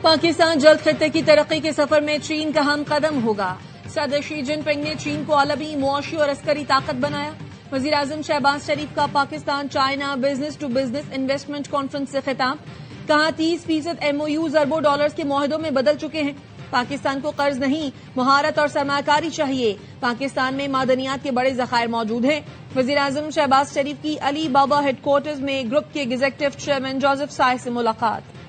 پاکستان جلد خطے کی ترقی کے سفر میں چین کا ہم قدم ہوگا. صدر شی جن پنگ نے چین کو عالمی معاشی اور عسکری طاقت بنایا. وزیر اعظم شہباز شریف کا Pakistan China business to business investment conference سے خطاب. کہا 30% MOUs اربوں ڈالرز کے معاہدوں میں بدل چکے ہیں. پاکستان کو قرض نہیں مہارت اور سرمایہ کاری چاہیے. پاکستان میں معدنیات کے بڑے ذخائر موجود ہیں. وزیر اعظم شہباز شریف کی علی بابا ہیڈ کوارٹرز میں گروپ کے ایگزیکٹو چیئرمین جوزف سائے سے ملاقات.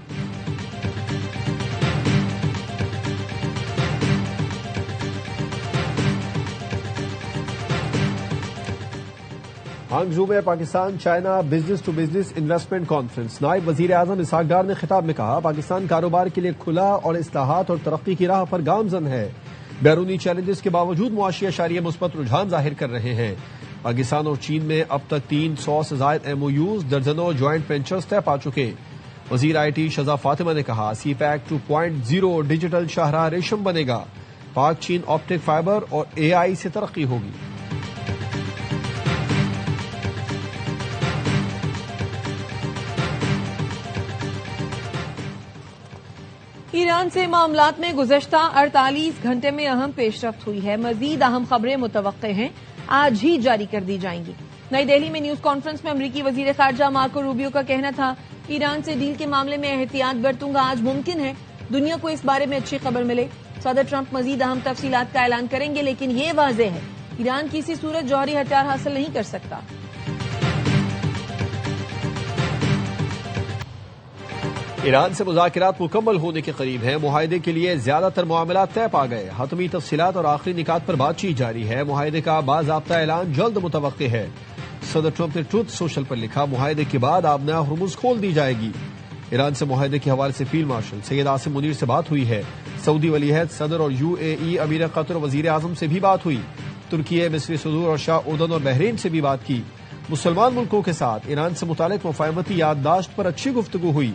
ہانگجو میں Pakistan China business to business investment conference. نائب وزیر اعظم اسحاق ڈار نے خطاب میں کہا پاکستان کاروبار کے لیے کھلا اور اصلاحات اور ترقی کی راہ پر گامزن ہے. بیرونی چیلنجز کے باوجود معاشی اشاریہ مثبت رجحان ظاہر کر رہے ہیں. پاکستان اور چین میں اب تک 300 سے زائد MOUs درجنوں جوائنٹ وینچرز طے پا چکے. وزیر IT شہزاد فاطمہ نے کہا سی پیک 2.0 ڈیجیٹل شاہراہ ریشم بنے گا. پاک چین آپٹک فائبر اور AI سے ترقی ہوگی. ایران سے معاملات میں گزشتہ 48 گھنٹے میں اہم پیش رفت ہوئی ہے. مزید اہم خبریں متوقع ہیں آج ہی جاری کر دی جائیں گی. نئی دہلی میں نیوز کانفرنس میں امریکی وزیر خارجہ مارکو روبیو کا کہنا تھا ایران سے ڈیل کے معاملے میں احتیاط برتوں گا. آج ممکن ہے دنیا کو اس بارے میں اچھی خبر ملے. صدر ٹرمپ مزید اہم تفصیلات کا اعلان کریں گے لیکن یہ واضح ہے ایران کسی صورت جوہری ہتھیار حاصل نہیں کر سکتا. ایران سے مذاکرات مکمل ہونے کے قریب ہیں. معاہدے کے لیے زیادہ تر معاملات طے پا گئے. حتمی تفصیلات اور آخری نکات پر بات چیت جاری ہے. معاہدے کا باضابطہ اعلان جلد متوقع ہے. صدر ٹرمپ نے ٹروتھ سوشل پر لکھا معاہدے کے بعد آبنہ ہرمز کھول دی جائے گی. ایران سے معاہدے کے حوالے سے فیلڈ مارشل سید عاصم منیر سے بات ہوئی ہے. سعودی ولی عہد صدر اور UAE امیر قطر اور وزیر اعظم سے بھی بات ہوئی. ترکی مصری صدور اور شاہ اردن اور بحرین سے بھی بات کی. مسلمان ملکوں کے ساتھ ایران سے متعلق مفاہمتی یادداشت پر اچھی گفتگو ہوئی.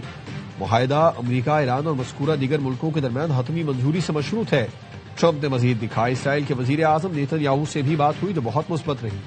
معاہدہ امریکہ ایران اور مذکورہ دیگر ملکوں کے درمیان حتمی منظوری سے مشروط ہے. ٹرمپ نے مزید لکھا اسرائیل کے وزیر اعظم نیتن یاہو سے بھی بات ہوئی جو بہت مثبت رہی.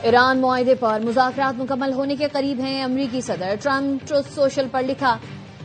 ایران معاہدے پر مذاکرات مکمل ہونے کے قریب ہیں. امریکی صدر ٹرمپ ٹروتھ سوشل پر لکھا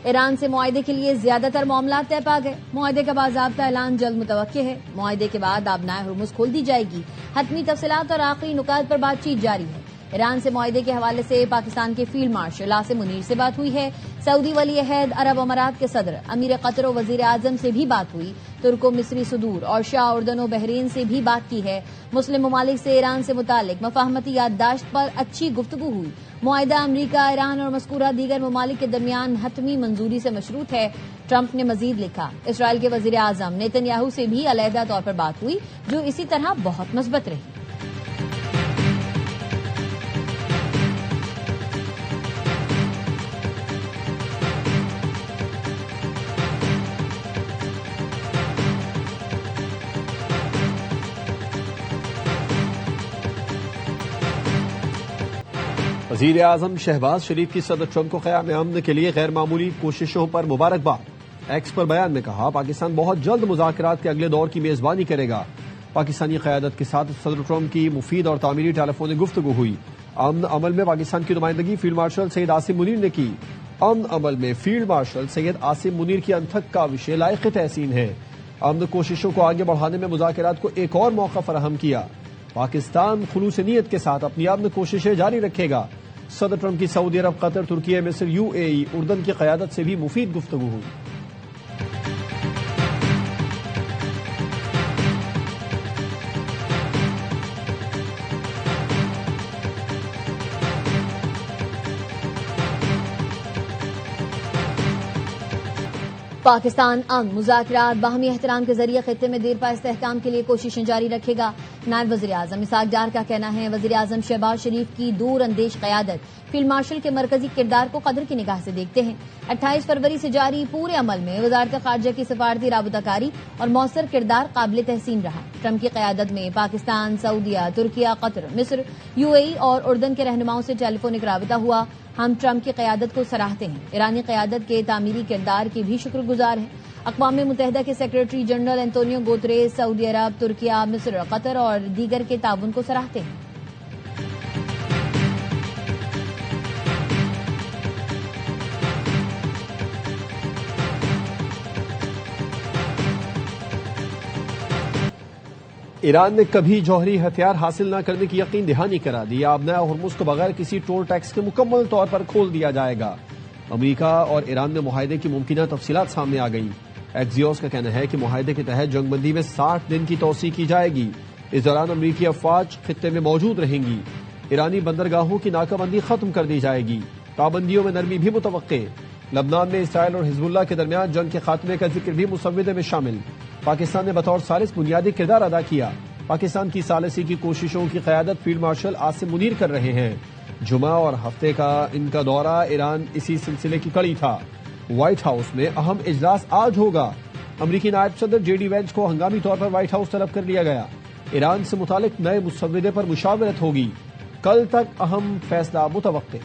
ایران سے معاہدے کے لیے زیادہ تر معاملات طے پا گئے. معاہدے کا باضابطہ اعلان جلد متوقع ہے. معاہدے کے بعد آبنہ ہرمز کھول دی جائے گی. حتمی تفصیلات اور آخری نکات پر بات چیت جاری ہے. ایران سے معاہدے کے حوالے سے پاکستان کے فیلڈ مارشل عاصم منیر سے بات ہوئی ہے. سعودی ولی عہد عرب امارات کے صدر امیر قطر و وزیر اعظم سے بھی بات ہوئی. ترک و مصری صدور اور شاہ اردن و بحرین سے بھی بات کی ہے. مسلم ممالک سے ایران سے متعلق مفاہمتی یادداشت پر اچھی گفتگو ہوئی. معاہدہ امریکہ ایران اور مذکورہ دیگر ممالک کے درمیان حتمی منظوری سے مشروط ہے. ٹرمپ نے مزید لکھا اسرائیل کے وزیر اعظم نیتن یاہو سے بھی علیحدہ طور پر بات ہوئی جو اسی طرح بہت مثبت رہی. وزیر اعظم شہباز شریف کی صدر ٹرمپ کو قیام امن کے لیے غیر معمولی کوششوں پر مبارکباد. ایکس پر بیان میں کہا پاکستان بہت جلد مذاکرات کے اگلے دور کی میزبانی کرے گا. پاکستانی قیادت کے ساتھ صدر ٹرمپ کی مفید اور تعمیری ٹیلی فونک گفتگو ہوئی. امن عمل میں پاکستان کی نمائندگی فیلڈ مارشل سید عاصم منیر نے کی. امن عمل میں فیلڈ مارشل سید عاصم منیر کی انتھک کاوشیں لائق تحسین ہیں. امن کوششوں کو آگے بڑھانے میں مذاکرات کو ایک اور موقع فراہم کیا. پاکستان خلوص نیت کے ساتھ اپنی امن کوششیں جاری رکھے گا. صدر ٹرمپ کی سعودی عرب قطر ترکی مصر UAE اردن کی قیادت سے بھی مفید گفتگو ہوئی. پاکستان امن مذاکرات باہمی احترام کے ذریعے خطے میں دیرپا استحکام کے لیے کوششیں جاری رکھے گا. نائب وزیر اعظم اسحاق ڈار کا کہنا ہے وزیر اعظم شہباز شریف کی دور اندیش قیادت فیلڈ مارشل کے مرکزی کردار کو قدر کی نگاہ سے دیکھتے ہیں۔ 28 فروری سے جاری پورے عمل میں وزارت خارجہ کی سفارتی رابطہ کاری اور مؤثر کردار قابل تحسین رہا۔ ٹرمپ کی قیادت میں پاکستان، سعودیہ، ترکیہ، قطر، مصر، UAE اور اردن کے رہنماؤں سے ٹیلی فونک رابطہ ہوا۔ ہم ٹرمپ کی قیادت کو سراہتے ہیں، ایرانی قیادت کے تعمیری کردار کے بھی شکر گزار ہیں۔ اقوام متحدہ کے سیکریٹری جنرل اینٹونیو گوتریس سعودی عرب، ترکیہ، مصر، قطر اور دیگر کے تعاون کو سراہتے ہیں۔ ایران نے کبھی جوہری ہتھیار حاصل نہ کرنے کی یقین دہانی کرا دی۔ آبنائے ہرمز کو بغیر کسی ٹول ٹیکس کے مکمل طور پر کھول دیا جائے گا۔ امریکہ اور ایران میں معاہدے کی ممکنہ تفصیلات سامنے آ گئی۔ ایکزیوس کا کہنا ہے کہ معاہدے کے تحت جنگ بندی میں 60 دن کی توسیع کی جائے گی۔ اس دوران امریکی افواج خطے میں موجود رہیں گی۔ ایرانی بندرگاہوں کی ناکہ بندی ختم کر دی جائے گی۔ پابندیوں میں نرمی بھی متوقع۔ لبنان میں اسرائیل اور حزب اللہ کے درمیان جنگ کے خاتمے کا ذکر بھی مسودے میں شامل۔ پاکستان نے بطور ثالث بنیادی کردار ادا کیا۔ پاکستان کی ثالثی کی کوششوں کی قیادت فیلڈ مارشل عاصم منیر کر رہے ہیں۔ جمعہ اور ہفتے کا ان کا دورہ ایران اسی سلسلے کی کڑی تھا۔ وائٹ ہاؤس میں اہم اجلاس آج ہوگا۔ امریکی نائب صدر JD وینس کو ہنگامی طور پر وائٹ ہاؤس طلب کر لیا گیا۔ ایران سے متعلق نئے مسودے پر مشاورت ہوگی۔ کل تک اہم فیصلہ متوقع۔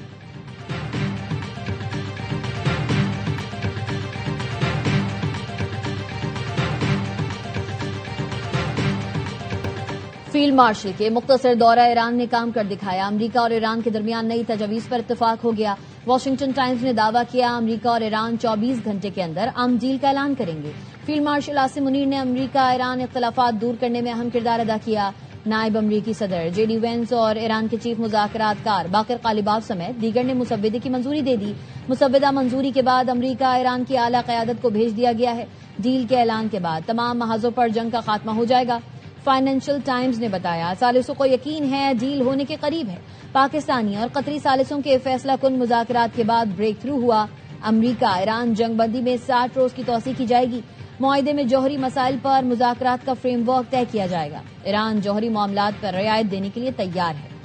فیلڈ مارشل کے مختصر دورہ ایران نے کام کر دکھایا۔ امریکہ اور ایران کے درمیان نئی تجاویز پر اتفاق ہو گیا۔ واشنگٹن ٹائمز نے دعویٰ کیا امریکہ اور ایران 24 گھنٹے کے اندر عام ڈیل کا اعلان کریں گے۔ فیلڈ مارشل عاصم منیر نے امریکہ ایران اختلافات دور کرنے میں اہم کردار ادا کیا۔ نائب امریکی صدر JD وینس اور ایران کے چیف مذاکرات کار باقر قالیباف سمیت دیگر نے مسودے کی منظوری دے دی۔ مسودہ منظوری کے بعد امریکہ ایران کی اعلیٰ قیادت کو بھیج دیا گیا ہے۔ ڈیل کے اعلان کے بعد تمام محاذوں پر جنگ کا خاتمہ ہو جائے گا۔ فائنینشل ٹائمز نے بتایا ثالثوں کو یقین ہے ڈیل ہونے کے قریب ہے۔ پاکستانی اور قطری ثالثوں کے فیصلہ کن مذاکرات کے بعد بریک تھرو ہوا۔ امریکہ ایران جنگ بندی میں 60 روز کی توسیع کی جائے گی۔ معاہدے میں جوہری مسائل پر مذاکرات کا فریم ورک طے کیا جائے گا۔ ایران جوہری معاملات پر رعایت دینے کے لیے تیار ہے۔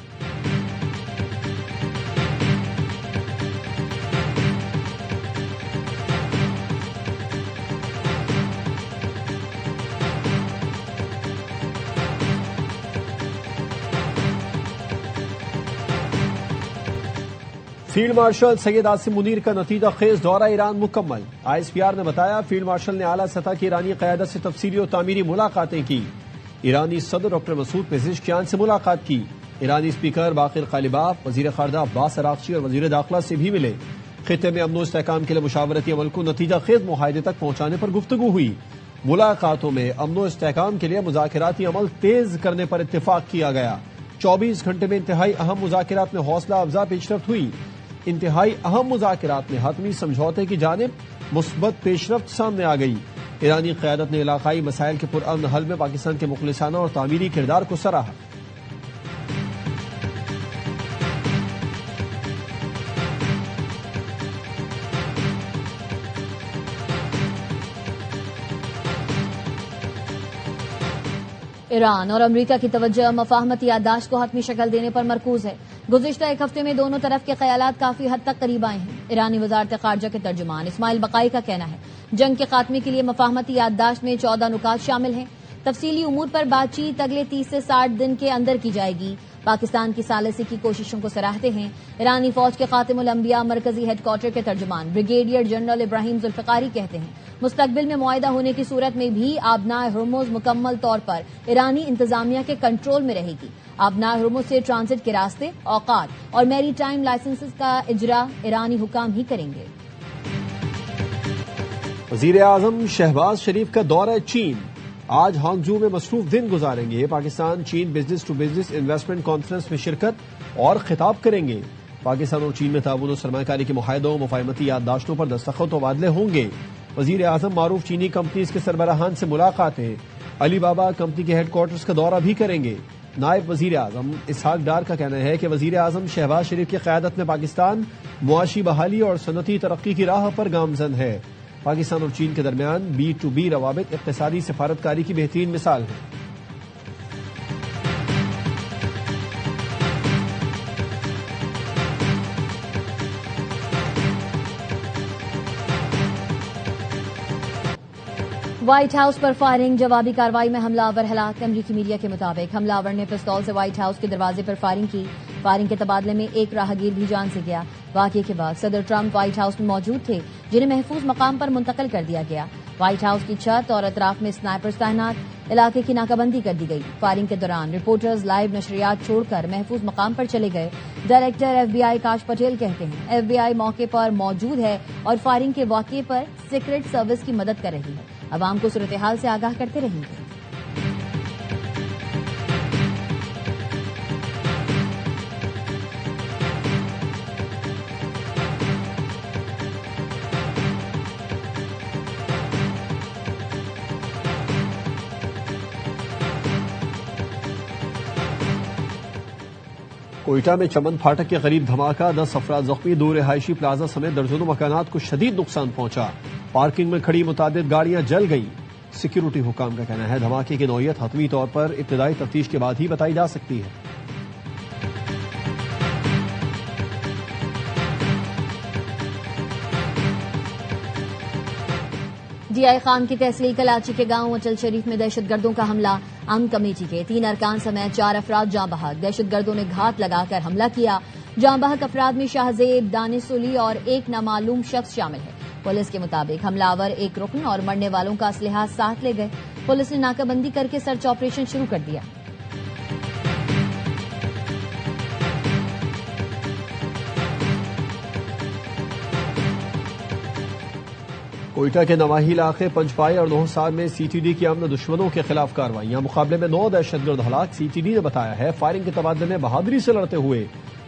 فیلڈ مارشل سید عاصم منیر کا نتیجہ خیز دورہ ایران مکمل۔ ISPR نے بتایا فیلڈ مارشل نے اعلیٰ سطح کی ایرانی قیادت سے تفصیلی اور تعمیری ملاقاتیں کی۔ ایرانی صدر ڈاکٹر مسعود پزشکیان سے ملاقات کی۔ ایرانی اسپیکر باقر قالیباف، وزیر خارجہ عباس عراقچی اور وزیر داخلہ سے بھی ملے۔ خطے میں امن و استحکام کے لیے مشاورتی عمل کو نتیجہ خیز معاہدے تک پہنچانے پر گفتگو ہوئی۔ ملاقاتوں میں امن و استحکام کے لیے مذاکراتی عمل تیز کرنے پر اتفاق کیا گیا۔ 24 گھنٹے میں انتہائی اہم مذاکرات میں حوصلہ افزا پیش رفت ہوئی۔ انتہائی اہم مذاکرات میں حتمی سمجھوتے کی جانب مثبت پیش رفت سامنے آ گئی۔ ایرانی قیادت نے علاقائی مسائل کے پرامن حل میں پاکستان کے مخلصانہ اور تعمیری کردار کو سراہا۔ ایران اور امریکہ کی توجہ مفاہمتی یادداشت کو حتمی شکل دینے پر مرکوز ہے۔ گزشتہ ایک ہفتے میں دونوں طرف کے خیالات کافی حد تک قریب آئے ہیں۔ ایرانی وزارت خارجہ کے ترجمان اسماعیل بقائی کا کہنا ہے جنگ کے خاتمے کے لیے مفاہمتی یادداشت میں 14 نکات شامل ہیں۔ تفصیلی امور پر بات چیت اگلے 30 سے 60 دن کے اندر کی جائے گی۔ پاکستان کی ثالثی کی کوششوں کو سراہتے ہیں۔ ایرانی فوج کے خاتم الانبیاء مرکزی ہیڈ کوارٹر کے ترجمان بریگیڈیئر جنرل ابراہیم ذوالفقاری کہتے ہیں مستقبل میں معاہدہ ہونے کی صورت میں بھی آبنائے ہرمز مکمل طور پر ایرانی انتظامیہ کے کنٹرول میں رہے گی۔ آبنائے ہرمز سے ٹرانزٹ کے راستے، اوقات اور میری ٹائم لائسنسز کا اجرا ایرانی حکام ہی کریں گے۔ وزیر اعظم شہباز شریف کا دورہ چین۔ آج ہانگجو میں مصروف دن گزاریں گے۔ پاکستان چین business to business investment conference میں شرکت اور خطاب کریں گے۔ پاکستان اور چین میں تعاون و سرمایہ کاری کے معاہدوں مفاہمتی یادداشتوں پر دستخط و تبادلے ہوں گے۔ وزیر اعظم معروف چینی کمپنیز کے سربراہان سے ملاقاتیں۔ علی بابا کمپنی کے ہیڈ کوارٹرز کا دورہ بھی کریں گے۔ نائب وزیر اعظم اسحاق ڈار کا کہنا ہے کہ وزیر اعظم شہباز شریف کی قیادت میں پاکستان معاشی بحالی اور صنعتی ترقی کی راہ پر گامزن ہے۔ پاکستان اور چین کے درمیان B2B روابط اقتصادی سفارتکاری کی بہترین مثال ہے۔ وائٹ ہاؤس پر فائرنگ، جوابی کارروائی میں حملہ آور ہلاک۔ امریکی میڈیا کے مطابق حملہ آور نے پستول سے وائٹ ہاؤس کے دروازے پر فائرنگ کی۔ فائرنگ کے تبادلے میں ایک راہگیر بھی جان سے گیا۔ واقعے کے بعد صدر ٹرمپ وائٹ ہاؤس میں موجود تھے، جنہیں محفوظ مقام پر منتقل کر دیا گیا۔ وائٹ ہاؤس کی چھت اور اطراف میں سنائپرز تعینات، علاقے کی ناکہ بندی کر دی گئی۔ فائرنگ کے دوران رپورٹرز لائیو نشریات چھوڑ کر محفوظ مقام پر چلے گئے۔ ڈائریکٹر ایف بی آئی کاش پٹیل کہتے ہیں ایف بی آئی موقع پر موجود ہے اور فائرنگ کے واقعے پر سیکرٹ سروس کی مدد کر رہی ہے۔ عوام کو صورتحال سے آگاہ کرتے رہیں گے۔ کوئٹہ میں چمن پھاٹک کے قریب دھماکہ، 10 افراد زخمی، 2 رہائشی پلازا سمیت درجنوں مکانات کو شدید نقصان پہنچا۔ پارکنگ میں کھڑی متعدد گاڑیاں جل گئیں۔ سیکیورٹی حکام کا کہنا ہے دھماکے کی نوعیت حتمی طور پر ابتدائی تفتیش کے بعد ہی بتائی جا سکتی ہے۔ ڈی آئی خان کی تحصیل کلاچی کے گاؤں اچل شریف میں دہشت گردوں کا حملہ، امن کمیٹی کے 3 ارکان سمیت 4 افراد جاں بحق۔ دہشت گردوں نے گھات لگا کر حملہ کیا۔ جاں بحق افراد میں شاہ زیب، دانش سلی اور ایک نامعلوم شخص شامل ہے۔ پولیس کے مطابق حملہ آور ایک رکن اور مرنے والوں کا اسلحہ ساتھ لے گئے۔ پولیس نے ناکہ بندی کر کے سرچ آپریشن شروع کر دیا۔ کوئٹہ کے نواحی علاقے پنجپائی اور نوحسار میں سی ٹی ڈی کی امن دشمنوں کے خلاف کارروائیاں، مقابلے میں 9 دہشت گرد ہلاک۔ سی ٹی ڈی نے بتایا ہے فائرنگ کے تبادلے میں بہادری سے لڑتے ہوئے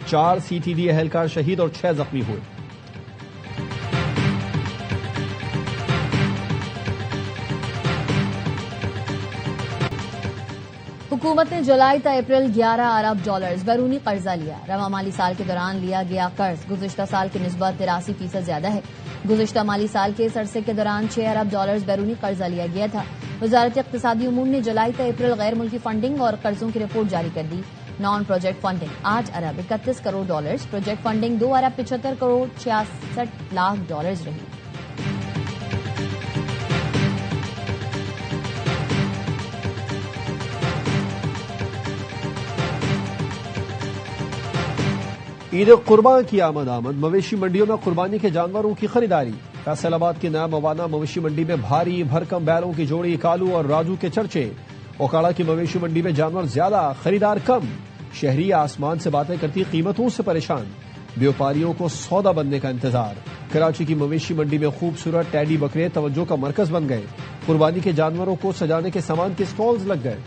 4 سی ٹی ڈی اہلکار شہید اور 6 زخمی ہوئے۔ حکومت نے جولائی تا اپریل 11 ارب ڈالرز بیرونی قرضہ لیا۔ رواں مالی سال کے دوران لیا گیا قرض گزشتہ سال کی نسبت 83% زیادہ ہے۔ گزشتہ مالی سال کے اس عرصے کے دوران 6 ارب ڈالرز بیرونی قرضہ لیا گیا تھا۔ وزارت اقتصادی امور نے جولائی تا اپریل غیر ملکی فنڈنگ اور قرضوں کی رپورٹ جاری کر دی۔ نان پروجیکٹ فنڈنگ 8 ارب 31 کروڑ ڈالرز، پروجیکٹ فنڈنگ 2 ارب 75 کروڑ 66 لاکھ ڈالرز رہی۔ عید قربان کی آمد، مویشی منڈیوں میں قربانی کے جانوروں کی خریداری۔ فیصل آباد کی نیا موانا مویشی منڈی میں بھاری بھرکم بیلوں کی جوڑی کالو اور راجو کے چرچے۔ اوکاڑا کی مویشی منڈی میں جانور زیادہ، خریدار کم۔ شہری آسمان سے باتیں کرتی قیمتوں سے پریشان، بیوپاریوں کو سودا بننے کا انتظار۔ کراچی کی مویشی منڈی میں خوبصورت ٹیڈی بکرے توجہ کا مرکز بن گئے۔ قربانی کے جانوروں کو سجانے کے سامان کے سٹالز لگ گئے۔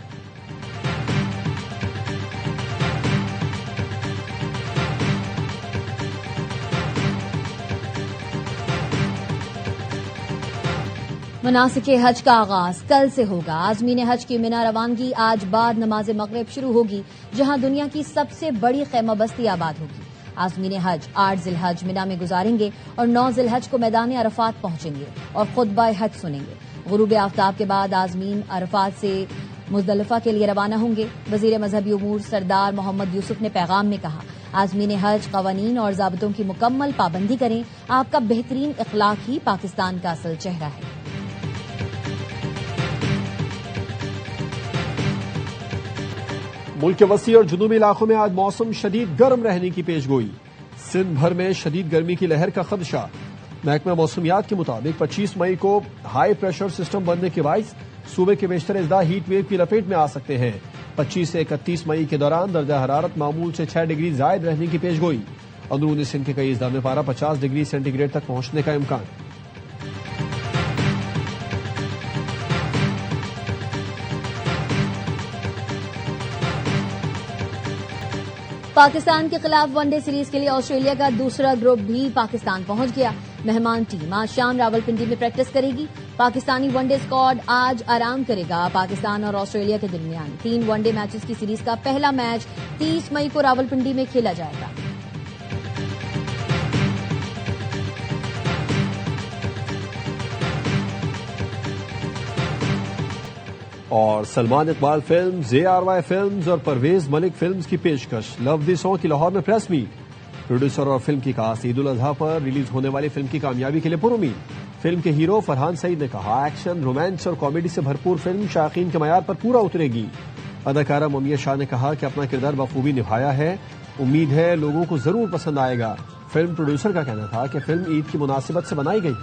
مناسک حج کا آغاز کل سے ہوگا۔ عازمین حج کی منا روانگی آج بعد نماز مغرب شروع ہوگی، جہاں دنیا کی سب سے بڑی خیمہ بستی آباد ہوگی۔ عازمین حج 8 ذی الحج منا میں گزاریں گے اور 9 ذی الحج کو میدان عرفات پہنچیں گے اور خطبہ حج سنیں گے۔ غروب آفتاب کے بعد عازمین عرفات سے مزدلفہ کے لیے روانہ ہوں گے۔ وزیر مذہبی امور سردار محمد یوسف نے پیغام میں کہا، عازمین حج قوانین اور ضابطوں کی مکمل پابندی کریں۔ آپ کا بہترین اخلاق ہی پاکستان کا اصل چہرہ ہے۔ ملک کے وسیع اور جنوبی علاقوں میں آج موسم شدید گرم رہنے کی پیشگوئی۔ سندھ بھر میں شدید گرمی کی لہر کا خدشہ۔ محکمہ موسمیات کے مطابق 25 مئی کو ہائی پریشر سسٹم بننے کے باعث صوبے کے بیشتر اضلاع ہیٹ ویو کی لپیٹ میں آ سکتے ہیں۔ 25 سے 31 مئی کے دوران درجہ حرارت معمول سے 6 ڈگری زائد رہنے کی پیشگوئی۔ اندرونی سندھ کے کئی اضلاع میں پارہ 50 ڈگری سینٹی گریڈ تک پہنچنے کا امکان۔ پاکستان کے خلاف ون ڈے سیریز کے لیے آسٹریلیا کا دوسرا گروپ بھی پاکستان پہنچ گیا۔ مہمان ٹیم آج شام راولپنڈی میں پریکٹس کرے گی۔ پاکستانی ون ڈے اسکواڈ آج آرام کرے گا۔ پاکستان اور آسٹریلیا کے درمیان 3 ون ڈے میچز کی سیریز کا پہلا میچ 30 مئی کو راولپنڈی میں کھیلا جائے گا۔ اور Salman Iqbal films, ARY films اور پرویز ملک فلمز کی پیشکش۔ لو دی سانگ کی لاہور میں پریس میٹ۔ پروڈیوسر اور فلم کی کاسٹ عید الاضحیٰ پر ریلیز ہونے والی فلم کی کامیابی کے لیے پر امید۔ فلم کے ہیرو فرحان سعید نے کہا، ایکشن، رومانس اور کامیڈی سے بھرپور فلم شائقین کے معیار پر پورا اترے گی۔ اداکارہ ممیہ شاہ نے کہا کہ اپنا کردار بخوبی نبھایا ہے، امید ہے لوگوں کو ضرور پسند آئے گا۔ فلم پروڈیوسر کا کہنا تھا کہ فلم عید کی مناسبت سے بنائی گئی۔